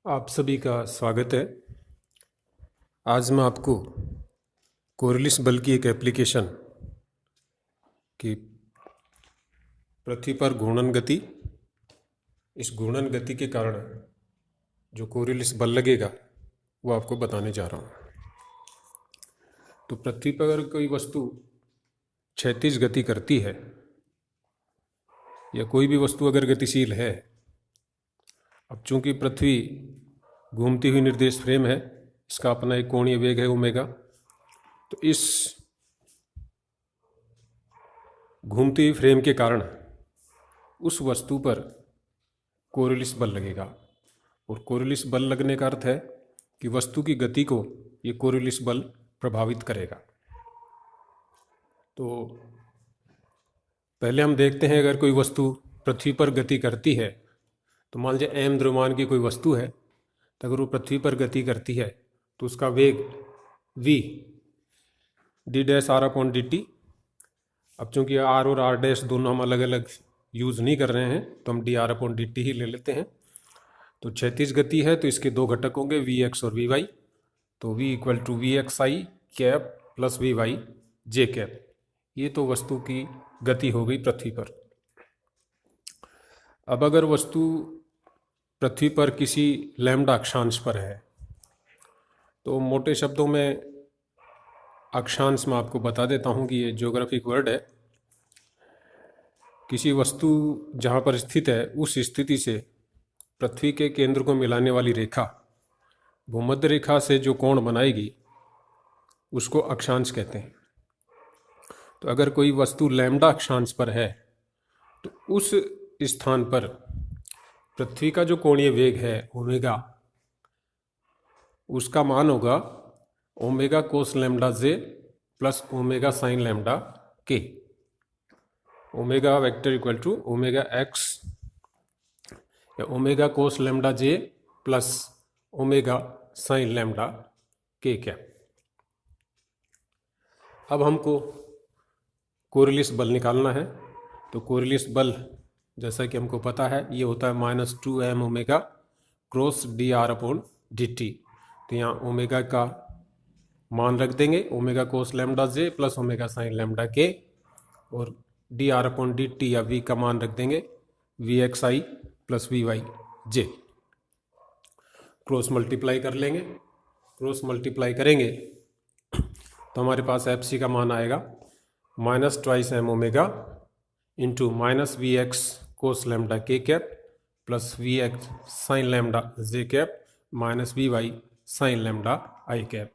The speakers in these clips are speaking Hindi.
आप सभी का स्वागत है। आज मैं आपको कोरिलिस बल की एक एप्लीकेशन कि पृथ्वी पर घूर्णन गति, इस घूर्णन गति के कारण जो कोरिलिस बल लगेगा वो आपको बताने जा रहा हूँ। तो पृथ्वी पर अगर कोई वस्तु क्षैतिज गति करती है या कोई भी वस्तु अगर गतिशील है, अब चूंकि पृथ्वी घूमती हुई निर्देश फ्रेम है, इसका अपना एक कोणीय वेग है ओमेगा, तो इस घूमती हुई फ्रेम के कारण उस वस्तु पर कोरिलिस बल लगेगा। और कोरिलिस बल लगने का अर्थ है कि वस्तु की गति को ये कोरिलिस बल प्रभावित करेगा। तो पहले हम देखते हैं, अगर कोई वस्तु पृथ्वी पर गति करती है, तो मान लीजिए m द्रव्यमान की कोई वस्तु है, तो अगर वो पृथ्वी पर गति करती है तो उसका वेग v d'(r/dt). अब चूंकि r और r' दोनों हम अलग अलग यूज़ नहीं कर रहे हैं, तो हम dr/dt ही ले लेते हैं। तो क्षैतिज गति है तो इसके दो घटक होंगे, vx और vy। तो v = vxi cap plus vy j cap. ये तो वस्तु की गति हो गई पृथ्वी पर। अब अगर वस्तु पृथ्वी पर किसी लैम्डा अक्षांश पर है, तो मोटे शब्दों में अक्षांश मैं आपको बता देता हूँ कि ये ज्योग्राफिक वर्ड है। किसी वस्तु जहाँ पर स्थित है उस स्थिति से पृथ्वी के केंद्र को मिलाने वाली रेखा, भूमध्य रेखा से जो कोण बनाएगी उसको अक्षांश कहते हैं। तो अगर कोई वस्तु लैम्डा अक्षांश पर है तो उस स्थान पर पृथ्वी का जो कोणीय वेग है ओमेगा, उसका मान होगा omega cos lambda J plus omega sine lambda K. Omega vector equal to omega X या omega cos lambda J plus omega sine lambda K क्या। अब हमको कोरिलिस बल निकालना है। तो कोरिलिस बल जैसा कि हमको पता है ये होता है -2m ओमेगा क्रॉस dr/dt। तो यहाँ ओमेगा का मान रख देंगे omega cos lambda J plus omega sine lambda के, और dr/dt या v का मान रख देंगे vxi plus vy j। Cross multiply कर लेंगे। क्रॉस मल्टीप्लाई करेंगे तो हमारे पास fc का मान आएगा -2m omega into -vx cos lambda K cap plus vx sine lambda J cap minus vy sine lambda I cap.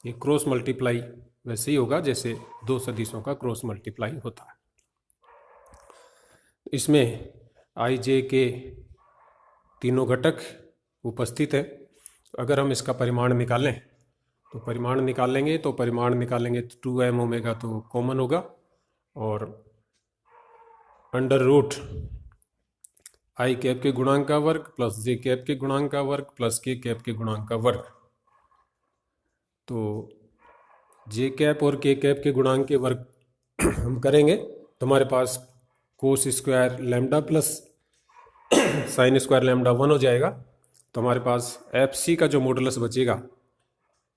ये क्रॉस मल्टीप्लाई वैसे ही होगा जैसे दो सदिशों का क्रॉस मल्टीप्लाई होता है। इसमें आई जे के तीनों घटक उपस्थित है। अगर हम इसका परिमाण निकालें तो परिमाण निकालेंगे तो 2m ओमेगा तो कॉमन होगा, और अंडर रूट आई कैप के गुणांक का वर्ग प्लस जे कैप के गुणांक का वर्ग प्लस के कैप के गुणांक का वर्ग। तो जे कैप और के कैप के गुणांक के वर्ग हम करेंगे तो हमारे पास cos square lambda plus sine square lambda 1 हो जाएगा। तो हमारे पास एफ सी का जो मॉडुलस बचेगा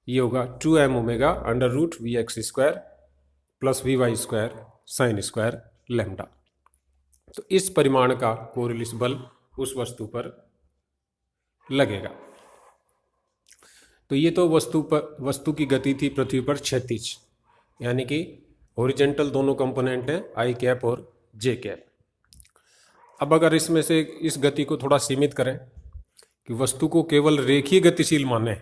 ये होगा 2m omega under root vx square plus vy square sine square lambda. तो इस परिमाण का कोरिलिस बल उस वस्तु पर लगेगा। तो ये तो वस्तु की गति थी पृथ्वी पर क्षैतिज, यानी कि हॉरिजेंटल दोनों कंपोनेंट हैं आई कैप और जे कैप। अब अगर इसमें से इस गति को थोड़ा सीमित करें कि वस्तु को केवल रेखीय गतिशील माने,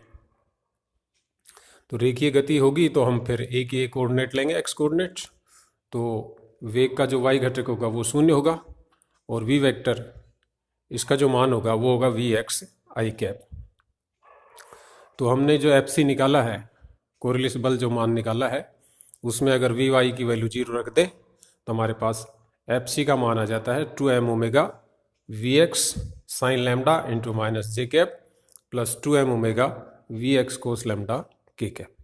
तो रेखीय गति होगी तो हम फिर एक ही कोऑर्डिनेट लेंगे एक्स कोऑर्डिनेट। तो वेग का जो y घटक होगा वो 0 होगा, और v वेक्टर इसका जो मान होगा वो होगा vx आई कैप। तो हमने जो fc निकाला है, कोरिलिस बल जो मान निकाला है, उसमें अगर vy की वैल्यू 0 रख दे तो हमारे पास fc का मान आ जाता है 2m omega vx sine lambda into minus J cap plus 2m omega vx cos lambda K cap.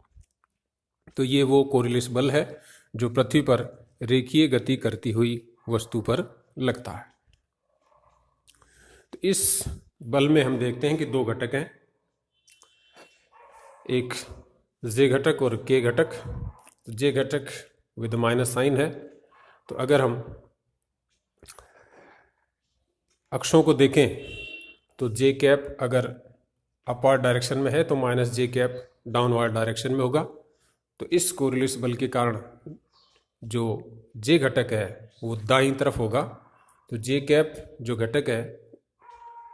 तो ये वो कोरिलिस बल है जो पृथ्वी पर रेखीय गति करती हुई वस्तु पर लगता है। तो इस बल में हम देखते हैं कि दो घटक हैं, एक जे घटक और के घटक। जे घटक विद माइनस साइन है, तो अगर हम अक्षों को देखें तो जे कैप अगर अपवर्ड डायरेक्शन में है तो minus J cap downward direction में होगा। तो इस कोरिलेस बल के कारण जो जे घटक है वो दाईं तरफ होगा। तो जे कैप जो घटक है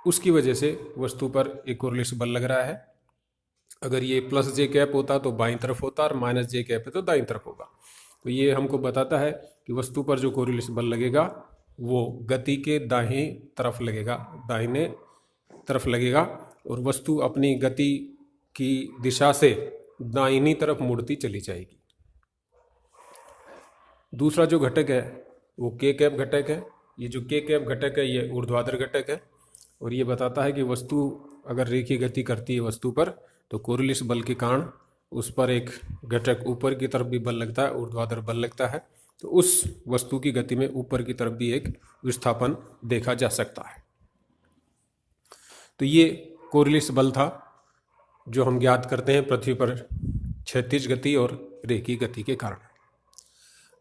उसकी वजह से वस्तु पर एक कोरिलेस बल लग रहा है। अगर ये प्लस जे कैप होता तो बाईं तरफ होता, और माइनस जे कैप है तो दाईं तरफ होगा। तो ये हमको बताता है कि वस्तु पर जो कोरिलेस बल लगेगा वो गति के दाहिनी तरफ लगेगा, दाहिने तरफ लगेगा, और वस्तु अपनी गति की दिशा से दाहिनी तरफ मुड़ती चली जाएगी। दूसरा जो घटक है वो के कैप घटक है। ये जो के कैप घटक है ये ऊर्ध्वाधर घटक है, और ये बताता है कि वस्तु अगर रेखीय गति करती है वस्तु पर तो कोरिलेस बल के कारण उस पर एक घटक ऊपर की तरफ भी बल लगता है, ऊर्ध्वाधर बल लगता है। तो उस वस्तु की गति में ऊपर की तरफ भी एक विस्थापन देखा जा सकता है। तो ये कोरिलेस बल था जो हम ज्ञात करते हैं पृथ्वी पर क्षैतिज गति और रेखीय गति के कारण।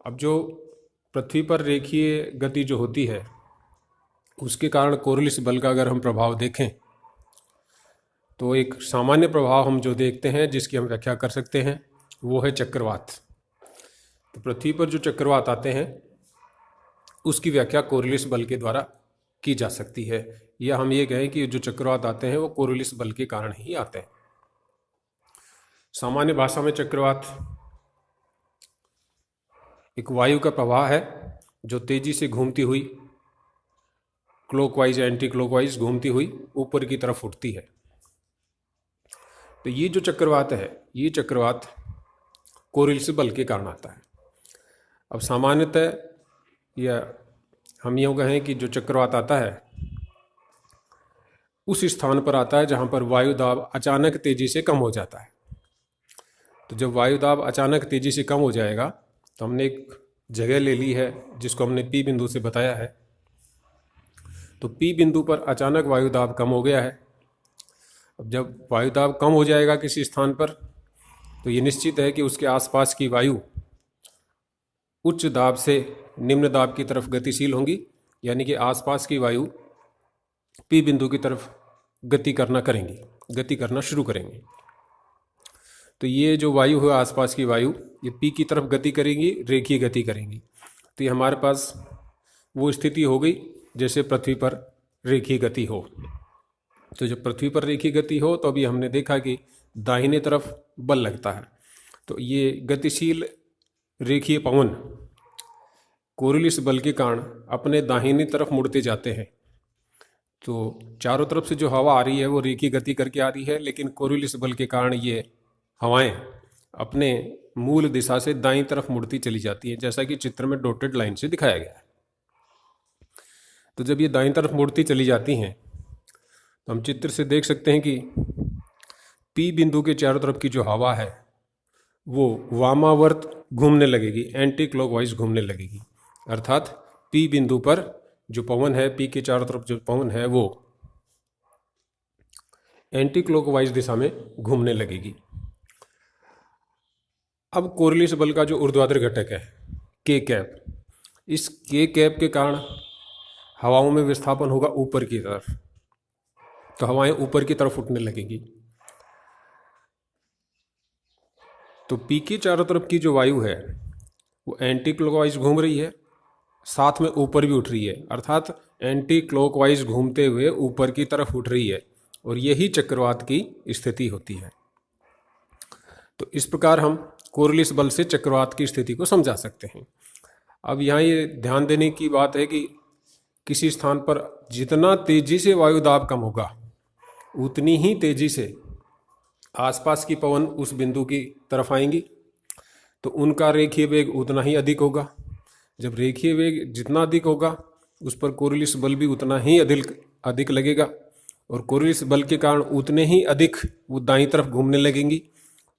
अब जो पृथ्वी पर रेखीय गति जो होती है उसके कारण कोरिलेस बल का अगर हम प्रभाव देखें तो एक सामान्य प्रभाव हम जो देखते हैं जिसकी हम व्याख्या कर सकते हैं वो है चक्रवात। तो पृथ्वी पर जो चक्रवात आते हैं उसकी व्याख्या कोरिलेस बल के द्वारा की जा सकती है, या हम ये कहें कि जो चक्रवात आते हैं वो कोरिलेस बल के कारण ही आते हैं। सामान्य भाषा में चक्रवात एक वायु का प्रवाह है जो तेजी से घूमती हुई क्लॉकवाइज एंटी क्लॉकवाइज घूमती हुई ऊपर की तरफ उठती है। तो ये जो चक्रवात है ये चक्रवात कोरिलेस बल के कारण आता है। अब सामान्यतः या हम यूँ कहें कि जो चक्रवात आता है उस स्थान पर आता है जहाँ पर वायु दाब अचानक तेजी से कम हो जाता है। तो जब वायु दाब अचानक तेजी से कम हो जाएगा तो हमने एक जगह ले ली है जिसको हमने पी बिंदु से बताया है। तो पी बिंदु पर अचानक वायु दाब कम हो गया है। अब जब वायु दाब कम हो जाएगा किसी स्थान पर तो ये निश्चित है कि उसके आसपास की वायु उच्च दाब से निम्न दाब की तरफ गतिशील होंगी, यानी कि आसपास की वायु पी बिंदु की तरफ गति करना शुरू करेंगी। तो ये जो वायु है आसपास की वायु ये पी की तरफ गति करेंगी, रेखीय गति करेंगी। तो ये हमारे पास वो स्थिति हो गई जैसे पृथ्वी पर रेखीय गति हो। तो जब पृथ्वी पर रेखीय गति हो तो अभी हमने देखा कि दाहिने तरफ बल लगता है। तो ये गतिशील रेखीय पवन कोरिलेस बल के कारण अपने दाहिनी तरफ मुड़ते जाते हैं। तो चारों तरफ से जो हवा आ रही है वो रेखीय गति करके आ रही है, लेकिन कोरिलेस बल के कारण ये हवाएं अपने मूल दिशा से दाईं तरफ मुड़ती चली जाती हैं, जैसा कि चित्र में डॉटेड लाइन से दिखाया गया है। तो जब ये दाईं तरफ मुड़ती चली जाती हैं तो हम चित्र से देख सकते हैं कि पी बिंदु के चारों तरफ की जो हवा है वो वामावर्त घूमने लगेगी, एंटी क्लॉकवाइज घूमने लगेगी। अर्थात पी बिंदु पर जो पवन है, पी के चारों तरफ जो पवन है वो एंटी क्लॉकवाइज दिशा में घूमने लगेगी। अब कोरिलेस बल का जो ऊर्ध्वाधर घटक है के कैप, इस के कैप के कारण हवाओं में विस्थापन होगा ऊपर की तरफ। तो हवाएं ऊपर की तरफ उठने लगेंगी। तो पी के चारों तरफ की जो वायु है वो एंटी क्लॉकवाइज घूम रही है, साथ में ऊपर भी उठ रही है, अर्थात एंटी क्लॉकवाइज घूमते हुए ऊपर की तरफ उठ रही है, और यही चक्रवात की स्थिति होती है। तो इस प्रकार हम कोरिलेस बल से चक्रवात की स्थिति को समझा सकते हैं। अब यहाँ ये ध्यान देने की बात है कि किसी स्थान पर जितना तेजी से वायु दाब कम होगा उतनी ही तेजी से आसपास की पवन उस बिंदु की तरफ आएंगी, तो उनका रेखीय वेग उतना ही अधिक होगा। जब रेखीय वेग जितना अधिक होगा उस पर कोरिलेस बल भी उतना ही अधिक लगेगा, और कोरिलेस बल के कारण उतने ही अधिक वो दाईं तरफ घूमने लगेंगी,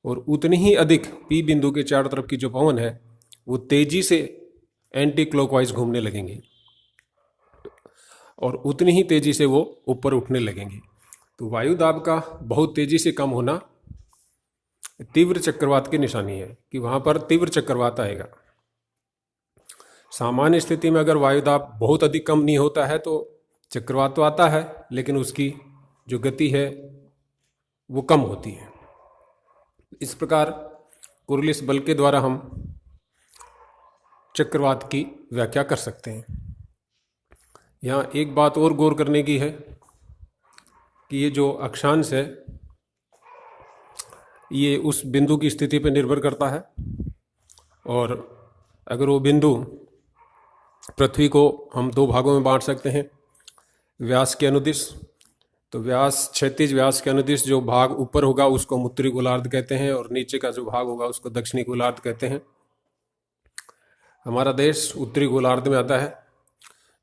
और उतनी ही अधिक पी बिंदु के चारों तरफ की जो पवन है वो तेजी से एंटी क्लॉकवाइज घूमने लगेंगे। और उतनी ही तेज़ी से वो ऊपर उठने लगेंगी। तो वायु दाब का बहुत तेज़ी से कम होना तीव्र चक्रवात की निशानी है कि वहाँ पर तीव्र चक्रवात आएगा। सामान्य स्थिति में अगर वायु दाब बहुत अधिक कम नहीं होता है तो चक्रवात तो आता है, लेकिन उसकी जो गति है वो कम होती है। इस प्रकार कोरियोलिस बल के द्वारा हम चक्रवात की व्याख्या कर सकते हैं। यहाँ एक बात और गौर करने की है कि ये जो अक्षांश है ये उस बिंदु की स्थिति पर निर्भर करता है, और अगर वो बिंदु पृथ्वी को हम दो भागों में बांट सकते हैं, व्यास के अनुदिश, तो व्यास क्षैतिज व्यास के अनुदिश जो भाग ऊपर होगा उसको हम उत्तरी गोलार्ध कहते हैं, और नीचे का जो भाग होगा उसको दक्षिणी गोलार्ध कहते हैं। हमारा देश उत्तरी गोलार्ध में आता है।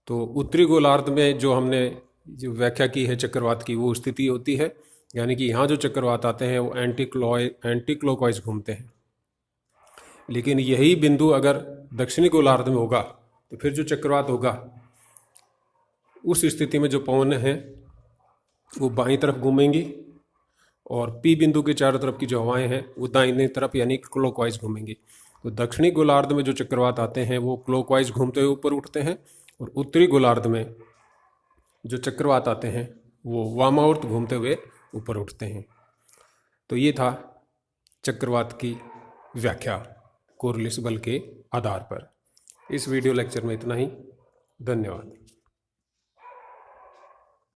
तो उत्तरी गोलार्ध में जो हमने जो व्याख्या की है चक्रवात की, वो स्थिति होती है, यानी कि यहाँ जो चक्रवात आते हैं वो एंटी क्लॉकवाइज घूमते हैं। लेकिन यही बिंदु अगर दक्षिणी गोलार्ध में होगा तो फिर जो चक्रवात होगा उस स्थिति में जो पवन है वो बाईं तरफ घूमेंगी, और पी बिंदु के चारों तरफ की जो हवाएं हैं वो दाहिनी तरफ यानी क्लॉकवाइज घूमेंगी। तो दक्षिणी गोलार्ध में जो चक्रवात आते हैं वो क्लॉकवाइज घूमते हुए ऊपर उठते हैं, और उत्तरी गोलार्ध में जो चक्रवात आते हैं वो वामावर्त घूमते हुए ऊपर उठते हैं। तो ये था चक्रवात की व्याख्या कोरियोलिस बल के आधार पर। इस वीडियो लेक्चर में इतना ही। धन्यवाद।